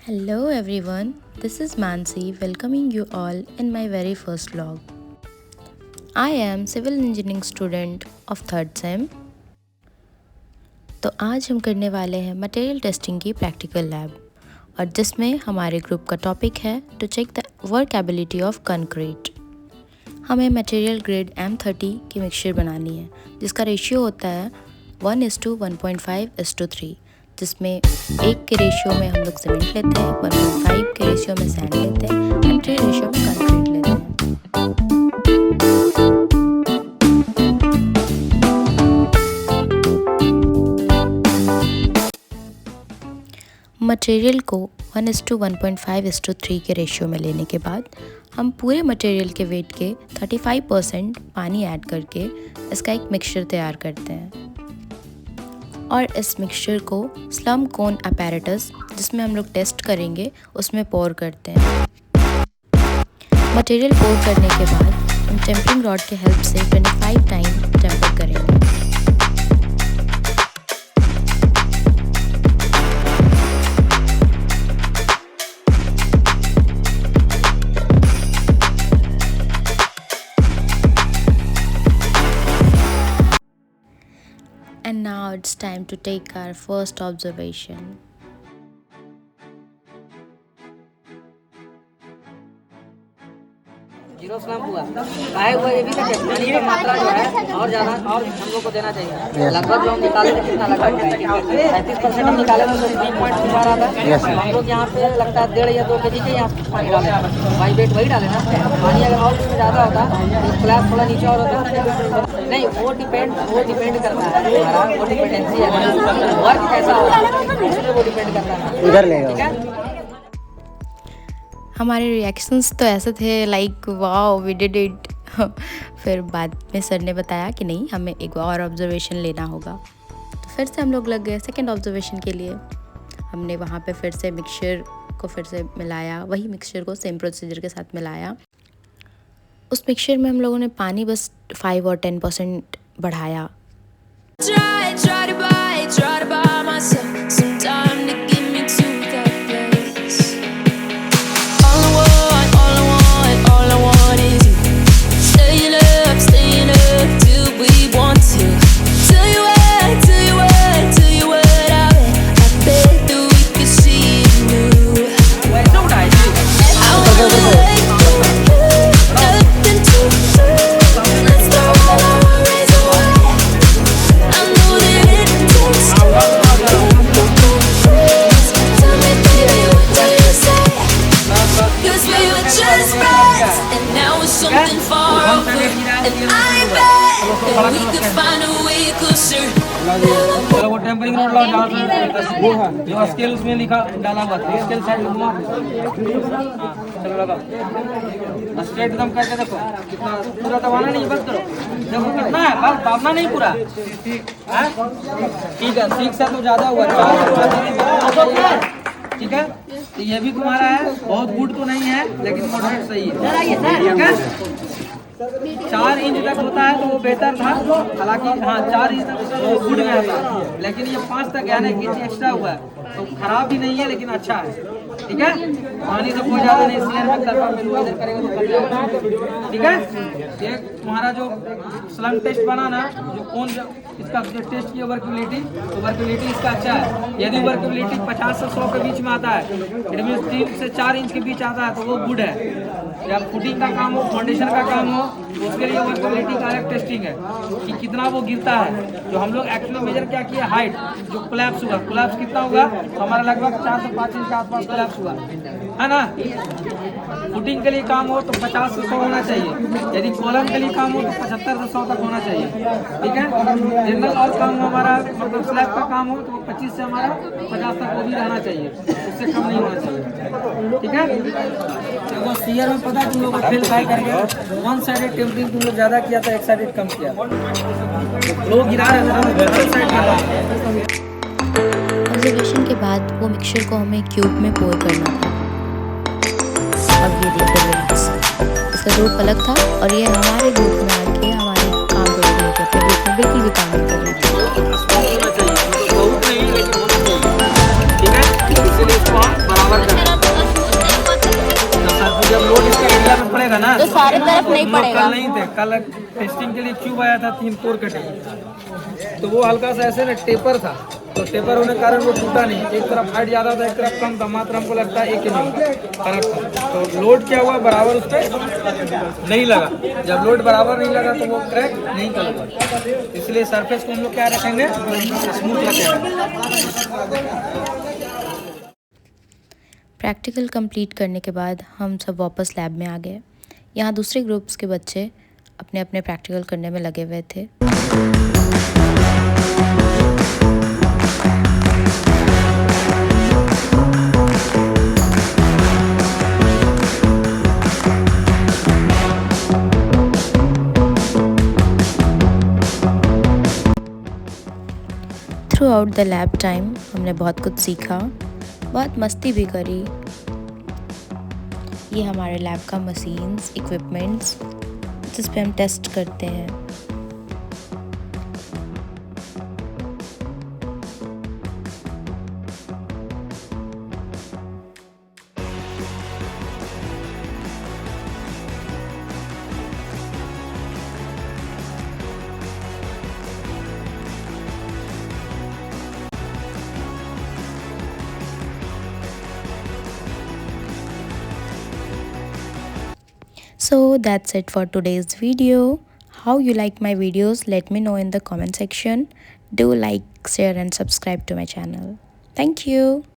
Hello everyone, this is Mansi welcoming you all in my very first vlog. I am civil engineering student of 3rd sem. तो आज हम करने वाले हैं material testing की practical lab और जिसमें हमारे ग्रुप का टॉपिक है to check the workability of concrete. हमें मटेरियल ग्रेड M30 की मिक्सचर बनानी है जिसका रेशियो होता है 1:1.5:3, जिसमें 1 के रेशियो में हम लोग सीमेंट लेते हैं, 1.5 के रेशियो में सैंड लेते हैं एंड 3 रेशियो में कंक्रीट लेते हैं। मटेरियल को 1:1.5:3 के रेशियो में लेने के बाद हम पूरे मटेरियल के वेट के 35% पानी ऐड करके इसका एक मिक्सचर तैयार करते हैं और इस मिक्सचर को स्लम कोन अपैरेटस जिसमें हम लोग टेस्ट करेंगे उसमें पोर करते हैं। मटेरियल पोर करने के बाद हम टेम्परिंग रॉड के हेल्प से 25 टाइम टेम्पर करेंगे। And now it's time to take our first observation. Zero slum हुआ काहे हुआ ये भी तो पानी की मात्रा जो है और ज़्यादा और हम लोग को देना चाहिए। लगभग जो हम निकाले थे कितना लगा 35% हम निकाले थे तो 3.2 आ रहा था। हम लोग यहाँ पे लगता है 1.5 या 2 kg के यहाँ पानी डाले भाई वेट वही डाले ना। पानी अगर और इसमें ज़्यादा होता तो स्लैब थोड़ा नीचे और होता नहीं। वो डिपेंड करता है हमारा, वो डिपेंडेंसी है वर्क कैसा होगा उसमें वो डिपेंड करता है। उधर लेगा ठीक है। हमारे रिएक्शंस तो ऐसे थे like wow we did it. फिर बाद में सर ने बताया कि नहीं, हमें एक और ऑब्जर्वेशन लेना होगा। तो फिर से हम लोग लग गए सेकंड ऑब्जर्वेशन के लिए। हमने वहाँ पे फिर से मिक्सचर को फिर से मिलाया, वही मिक्सचर को सेम प्रोसीजर के साथ मिलाया। उस मिक्सचर में हम लोगों ने पानी बस 5 और 10% बढ़ाया। चलो वो टेम्परिंग रोड लाओ जहाँ वो है जो स्केल उसमें लिखा डाला हुआ था स्केल साइड में घुमा। चलो लगाओ स्ट्रेट एकदम करके देखो कितना पूरा दबाना नहीं बस करो देखो कितना है बस दाबना नहीं पूरा। ठीक है 6 से तो ज़्यादा हुआ ठीक है। तो ये भी तुम्हारा है, बहुत गुड तो नहीं है लेकिन मॉडरेट सही है ठीक है। 4 इंच तक होता है तो वो बेहतर था, हालांकि हाँ 4 इंच तक गुड में था लेकिन ये 5 तक गया ना, 1 इंच एक्स्ट्रा हुआ है तो खराब भी नहीं है लेकिन अच्छा है ठीक है। पानी तो कोई ज़्यादा नहीं सीयर में तरफा में इधर करेगा तो कम जाएगा ठीक है। ये तुम्हारा जो स्लम टेस्ट बना ना, जो कौन इसका जो टेस्ट की वर्कबिलिटी इसका अच्छा है। यदि वर्कबिलिटी 50 से 100 के बीच में आता है, इट मीन्स 3 से 4 इंच के बीच आता है तो वो गुड है। या फुटिंग का काम हो, फाउंडेशन का काम हो तो उसके लिए वर्कबिलिटी का एक टेस्टिंग है कि कितना वो गिरता है। जो हम लोग एक्चुअली मेजर क्या किया, हाइट जो कोलैप्स हुआ, कोलैप्स कितना होगा हमारा लगभग 4 से 5 इंच के आसपास कोलैप्स हुआ है ना। फुटिंग के लिए काम हो तो 50 से 100 होना चाहिए, यदि कॉलम के लिए काम हो तो 75 से 100 तक होना चाहिए ठीक है। जनरल और काम हो हमारा मतलब स्लैब का काम हो तो 25 से हमारा 50 तक वो भी रहना चाहिए, उससे कम नहीं होना चाहिए ठीक है। तो सीयर में पता तुम लोग फेल ट्राई करके 1 साइडेड टेम्परिंग तुम लोग ज़्यादा किया था, 1 साइडेड कम किया, लो गिरा रहे थे। ऑब्जर्वेशन के बाद वो मिक्सचर को हमें क्यूब में पोर करना था। अब ये देखो इसका रूप अलग था और ये हमारे ग्रुप में आके हमारे काम कर रहे थे, अपने ग्रुप में बिल्कुल भी काम नहीं कर रहे थे। ठीक है, इसीलिए इसको बराबर करना नहीं हम लोग पड़ेगा। कल नहीं थे, कल टेस्टिंग के लिए क्यूब आया था 3 कोर कटे, तो वो हल्का सा ऐसे ना टेपर था, तो टेपर होने के कारण वो टूटा नहीं। एक तरफ हाइट ज़्यादा था, एक तरफ कम था, मात्र हमको लगता है 1 इंच फर्क था। तो लोड क्या हुआ, बराबर उस पर नहीं लगा। जब लोड बराबर नहीं लगा तो वो क्रैक नहीं कर, इसलिए सरफेस को हम लोग क्या रखेंगे, स्मूथ रखेंगे। प्रैक्टिकल कंप्लीट करने के बाद हम सब वापस लैब में आ गए। यहाँ दूसरे ग्रुप्स के बच्चे अपने अपने प्रैक्टिकल करने में लगे हुए थे। Through out the lab time हमने बहुत कुछ सीखा, बहुत मस्ती भी करी। ये हमारे लैब का मशीन्स, इक्विपमेंट्स जिस पे हम टेस्ट करते हैं। So that's it for today's video. How you like my videos, let me know in the comment section. Do like, share and subscribe to my channel. Thank you.